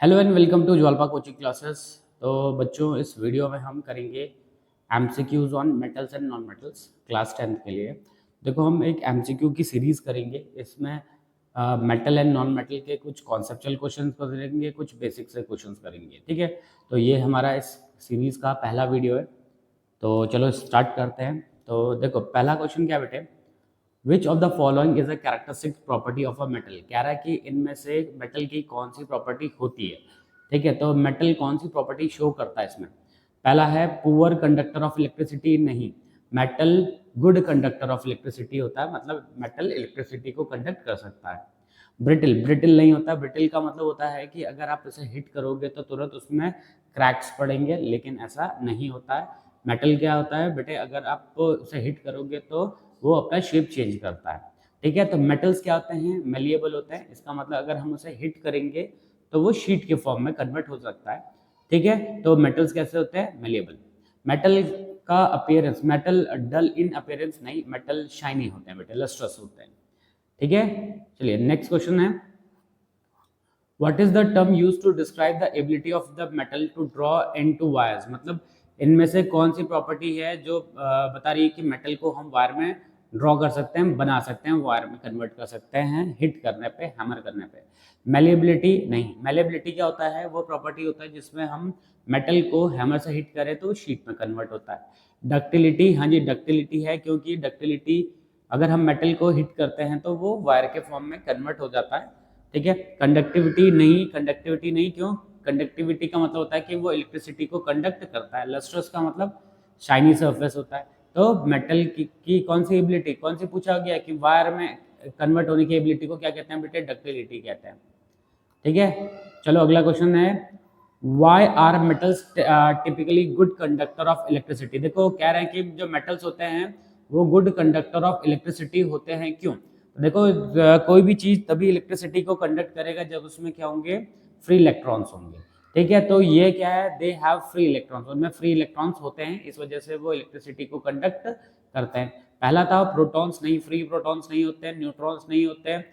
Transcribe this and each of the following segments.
Hello and welcome to Jwalpa coaching classes. तो बच्चों, इस वीडियो में हम करेंगे MCQs on metals and non metals class 10th के लिए। देखो, हम एक एमसीक्यू की सीरीज करेंगे। इसमें मेटल एंड नॉन मेटल के कुछ कॉन्सेप्चुअल क्वेश्चंस करेंगे, कुछ बेसिक से क्वेश्चंस करेंगे। ठीक है, तो ये हमारा इस सीरीज का पहला वीडियो है। तो चलो स्टार्ट करते हैं। तो देखो, पहला क्वेश्चन क्या बेटे, विच of the following is a characteristic property of a metal. कह रहा है कि इनमें से मेटल की कौन सी प्रॉपर्टी होती है। ठीक है, तो मेटल कौन सी प्रॉपर्टी शो करता है इसमें। पहला है पुअर कंडक्टर ऑफ इलेक्ट्रिसिटी। नहीं, metal good conductor of electricity होता है, मतलब मेटल इलेक्ट्रिसिटी को कंडक्ट कर सकता है। ब्रिटिल, ब्रिटिल नहीं होता। ब्रिटिल का मतलब होता है कि अगर आप इसे हिट करोगे तो तुरंत उसमें क्रैक्स पड़ेंगे, लेकिन ऐसा नहीं होता है। मेटल क्या होता है बेटे, अगर आप उसे हिट करोगे तो वो अपना शेप चेंज करता है। ठीक है, तो मेटल्स क्या होते हैं, मेलिएबल होते हैं। इसका मतलब अगर हम उसे हिट करेंगे तो वो शीट के फॉर्म में कन्वर्ट हो सकता है। ठीक है, तो मेटल्स कैसे होते हैं, मेलिएबल। मेटल का appearance, metal dull in appearance नहीं, मेटल शाइनी होते हैं बेटे, लस्ट्रस होते हैं। ठीक है, चलिए नेक्स्ट क्वेश्चन है, what is the term use to describe the ability of the metal to draw into wires. मतलब इनमें से कौन सी प्रॉपर्टी है जो बता रही है कि मेटल को हम वायर में ड्रॉ कर सकते हैं, बना सकते हैं, वायर में कन्वर्ट कर सकते हैं हिट करने पे, हैमर करने पे। मेलिएबिलिटी नहीं। मेलिएबिलिटी क्या होता है, वो प्रॉपर्टी होता है जिसमें हम मेटल को हैमर से हिट करें तो शीट में कन्वर्ट होता है। डक्टिलिटी, हाँ जी डक्टिलिटी है, क्योंकि डक्टिलिटी अगर हम मेटल को हिट करते हैं तो वो वायर के फॉर्म में कन्वर्ट हो जाता है। ठीक है, कंडक्टिविटी नहीं, कंडक्टिविटी नहीं, क्यों, कंडक्टिविटी का मतलब होता है कि वो इलेक्ट्रिसिटी को कंडक्ट करता है। लस्ट्रस का मतलब शाइनी सरफेस होता है। तो मेटल की कौन सी एबिलिटी, कौन सी पूछा गया कि वायर में कन्वर्ट होने की एबिलिटी को क्या कहते हैं बेटे, डक्टिलिटी कहते हैं। ठीक है, चलो अगला क्वेश्चन है, why are metals typically good conductor of electricity. देखो, कह रहे हैं कि जो मेटल्स होते हैं वो गुड कंडक्टर ऑफ इलेक्ट्रिसिटी होते हैं, क्यों। देखो, कोई भी चीज तभी इलेक्ट्रिसिटी को कंडक्ट करेगा जब उसमें क्या होंगे, फ्री इलेक्ट्रॉन्स होंगे। ठीक है, तो ये क्या है, दे हैव फ्री इलेक्ट्रॉन्स, उनमें फ्री इलेक्ट्रॉन्स होते हैं, इस वजह से वो इलेक्ट्रिसिटी को कंडक्ट करते हैं। पहला था प्रोटॉन्स नहीं, फ्री प्रोटॉन्स नहीं होते हैं, न्यूट्रॉन्स नहीं होते हैं,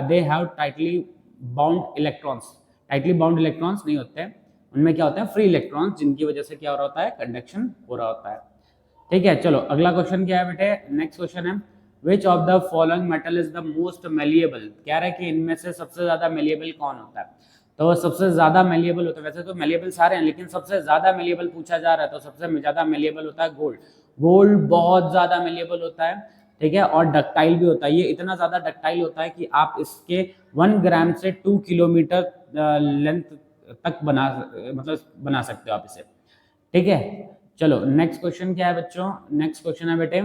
they have tightly bound electrons, tightly bound electrons नहीं होते हैं, उनमें क्या होते हैं, फ्री इलेक्ट्रॉन्स, जिनकी वजह से क्या हो रहा होता है, कंडक्शन हो रहा होता है। ठीक है, चलो अगला क्वेश्चन क्या है बेटे, नेक्स्ट क्वेश्चन है, which of the following metal is the most malleable. कह रहा है कि इनमें से सबसे ज्यादा मेलिएबल कौन होता है। तो सबसे ज्यादा मेलिएबल होता है, वैसे तो मेलिएबल सारे हैं, लेकिन सबसे ज्यादा मेलिएबल पूछा जा रहा है, तो सबसे ज्यादा मेलिएबल होता है गोल्ड। गोल्ड बहुत ज्यादा मेलिएबल होता है। ठीक है, और डक्टाइल भी होता है। ये इतना ज्यादा डक्टाइल होता है कि आप इसके 1 ग्राम से 2 किलोमीटर लेंथ तक बना सकते हो आप इसे। ठीक है, चलो नेक्स्ट क्वेश्चन क्या है बच्चों, नेक्स्ट क्वेश्चन है बेटे,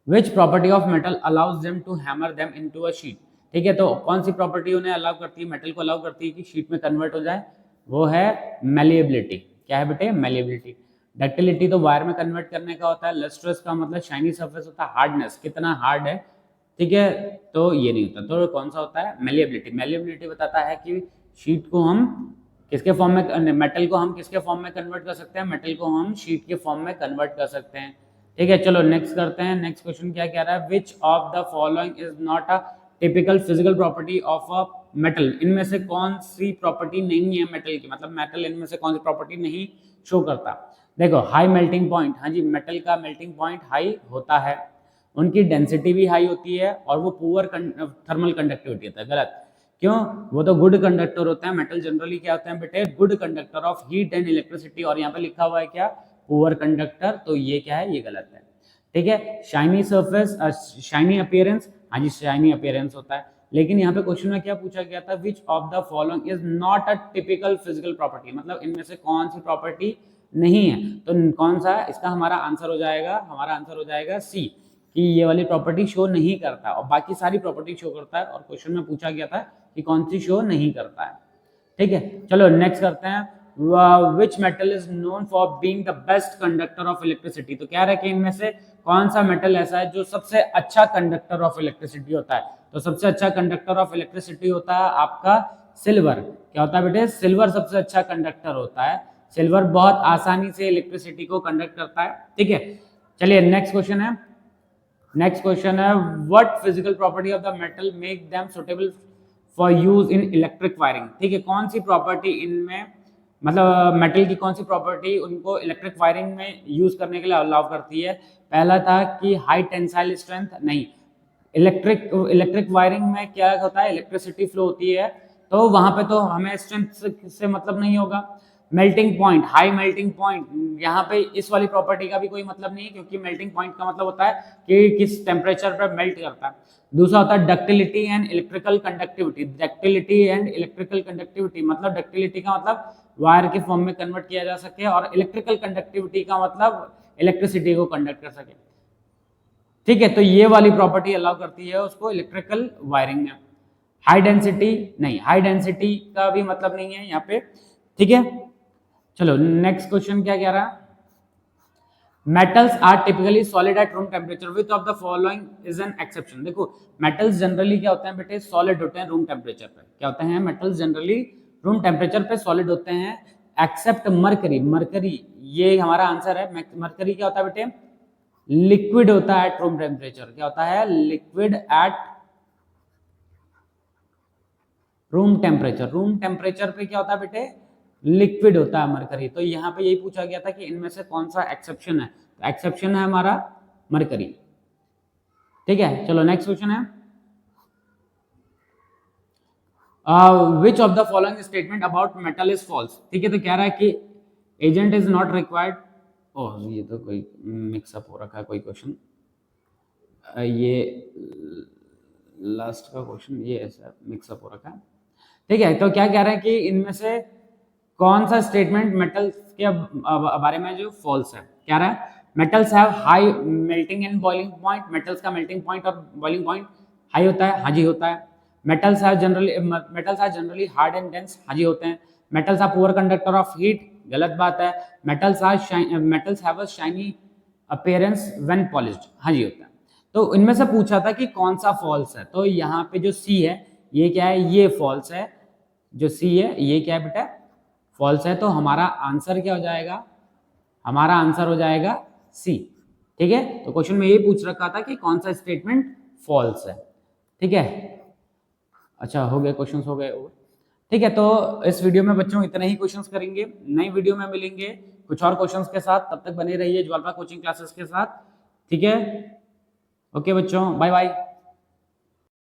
which property of metal allows them to hammer them into a sheet. ठीक है, तो कौन सी प्रॉपर्टी उन्हें अलाउ करती है, मेटल को अलाउ करती है कि शीट में कन्वर्ट हो जाए, वो है मेलिएबिलिटी। क्या है बेटे, मेलिएबिलिटी। डक्टिलिटी तो वायर में कन्वर्ट करने का होता है। लस्ट्रस का मतलब शाइनी सरफेस होता है, हार्डनेस, कितना हार्ड है। ठीक है, तो ये नहीं होता, तो कौन सा होता है, मेलिएबिलिटी। मेलिएबिलिटी बताता है कि शीट को हम किसके फॉर्म में, मेटल को हम किसके फॉर्म में कन्वर्ट कर सकते हैं, मेटल को हम शीट के फॉर्म में कन्वर्ट कर सकते हैं। ठीक है, चलो नेक्स्ट करते हैं। नेक्स्ट क्वेश्चन क्या कह रहा है, which of the following is not a typical physical property of a metal. इनमें से कौन सी प्रॉपर्टी नहीं है मेटल की, मतलब मेटल इनमें से कौन सी प्रॉपर्टी नहीं शो करता। देखो, हाई मेल्टिंग पॉइंट, हाँ जी मेटल का मेल्टिंग पॉइंट हाई होता है, उनकी डेंसिटी भी हाई होती है, और वो पुअर थर्मल कंडक्टिविटी होता है। गलत, क्यों, वो तो गुड कंडक्टर होते हैं। मेटल जनरली क्या होते हैं बेटे, good conductor of heat and electricity, और यहाँ पे लिखा हुआ है क्या, पुअर कंडक्टर, तो ये क्या है, ये गलत है। ठीक है, शाइनी सरफेस, शाइनी अपीयरेंस, हाँ जी शाइनी अपीयरेंस होता है, लेकिन यहाँ पे क्वेश्चन में क्या पूछा गया था, विच of the following is not a typical physical property, मतलब इनमें से कौन सी प्रॉपर्टी नहीं है। तो कौन सा, इसका हमारा आंसर हो जाएगा, हमारा आंसर हो जाएगा सी, कि ये वाली प्रॉपर्टी शो नहीं करता, और बाकी सारी प्रॉपर्टी शो करता है, और क्वेश्चन में पूछा गया था कि कौन सी शो नहीं करता है। ठीक है, चलो नेक्स्ट करते हैं, which metal is known for being the best conductor of electricity. तो क्या रहे कि इनमें से कौन सा मेटल ऐसा है जो सबसे अच्छा कंडक्टर ऑफ इलेक्ट्रिसिटी होता है। तो सबसे अच्छा कंडक्टर ऑफ इलेक्ट्रिसिटी होता है आपका सिल्वर। क्या होता है बेटे, सिल्वर सबसे अच्छा कंडक्टर होता है। सिल्वर बहुत आसानी से इलेक्ट्रिसिटी को कंडक्ट करता है। ठीक है, चलिए नेक्स्ट क्वेश्चन है, नेक्स्ट क्वेश्चन है, what physical property of the metal make them suitable for use in electric wiring. ठीक है, कौन सी प्रॉपर्टी इनमें, मतलब मेटल की कौन सी प्रॉपर्टी उनको इलेक्ट्रिक वायरिंग में यूज करने के लिए अलाउ करती है? पहला था कि हाई टेंसाइल स्ट्रेंथ, नहीं, इलेक्ट्रिक वायरिंग में क्या होता है, इलेक्ट्रिसिटी फ्लो होती है, तो वहां पे तो हमें स्ट्रेंथ से मतलब नहीं होगा। Melting point, high melting point, यहाँ पे इस वाली प्रॉपर्टी का भी कोई मतलब नहीं है, क्योंकि मेल्टिंग पॉइंट का मतलब होता है कि किस टेम्परेचर पर मेल्ट करता है। दूसरा होता है ductility and electrical conductivity. Ductility and electrical conductivity मतलब डक्टिलिटी का मतलब वायर के फॉर्म में कन्वर्ट किया जा सके, और इलेक्ट्रिकल कंडक्टिविटी का मतलब इलेक्ट्रिसिटी को कंडक्ट कर सके। ठीक है, तो ये वाली प्रॉपर्टी अलाउ करती है उसको इलेक्ट्रिकल वायरिंग में। हाई डेंसिटी नहीं, हाई डेंसिटी का भी मतलब नहीं है यहाँ पे। ठीक है, चलो नेक्स्ट क्वेश्चन क्या कह रहा है? Metals are typically solid at room temperature, which of the following is an exception. देखो मेटल्स जनरली क्या होते हैं बेटे, सॉलिड होते हैं रूम टेम्परेचर पे। क्या होते हैं? मेटल्स जनरली रूम टेम्परेचर पे सॉलिड होते हैं, एक्सेप्ट मरकरी। मरकरी, ये हमारा आंसर है। मरकरी क्या होता है बेटे? लिक्विड होता है एट रूम टेम्परेचर। क्या होता है? Liquid at room temperature. Room temperature पे क्या होता है बेटे? लिक्विड होता है मरकरी। तो यहाँ पे यही पूछा गया था कि इनमें से कौन सा एक्सेप्शन है, तो एक्सेप्शन है हमारा मरकरी। ठीक है, चलो नेक्स्ट क्वेश्चन है, which of the following statement about metal is false. ठीक है, तो कह रहा है कि एजेंट इज नॉट रिक्वायर्ड। ओह, ये तो कोई मिक्सअप हो रखा है कोई क्वेश्चन, ये लास्ट का क्वेश्चन ये ऐसा मिक्सअप हो रखा है। ठीक है, तो क्या कह रहे हैं कि इनमें से कौन सा स्टेटमेंट मेटल्स के बारे में जो फॉल्स है? कह रहा है metals have high melting and boiling point. Metals का मेल्टिंग पॉइंट और बॉइलिंग पॉइंट हाई होता है, हाँ जी होता है। Metals are generally hard and dense, हाँ जी होते हैं। Metals are poor conductor of heat, गलत बात है। Metals have a shiny appearance when polished, हाँ जी होता है। तो इनमें से पूछा था कि कौन सा फॉल्स है, तो यहाँ पे जो सी है ये क्या है? ये फॉल्स है। जो सी है ये क्या है बेटा? फॉल्स है। तो हमारा आंसर क्या हो जाएगा? हमारा आंसर हो जाएगा सी। ठीक है, तो क्वेश्चन में ये पूछ रखा था कि कौन सा स्टेटमेंट फॉल्स है। ठीक है, अच्छा हो गए, क्वेश्चंस हो गए। ठीक है, तो इस वीडियो में बच्चों इतने ही क्वेश्चंस करेंगे। नई वीडियो में मिलेंगे कुछ और क्वेश्चंस के साथ, तब तक बने रहिए ज्वालपा कोचिंग क्लासेस के साथ। ठीक है, ओके बच्चों, बाय बाय।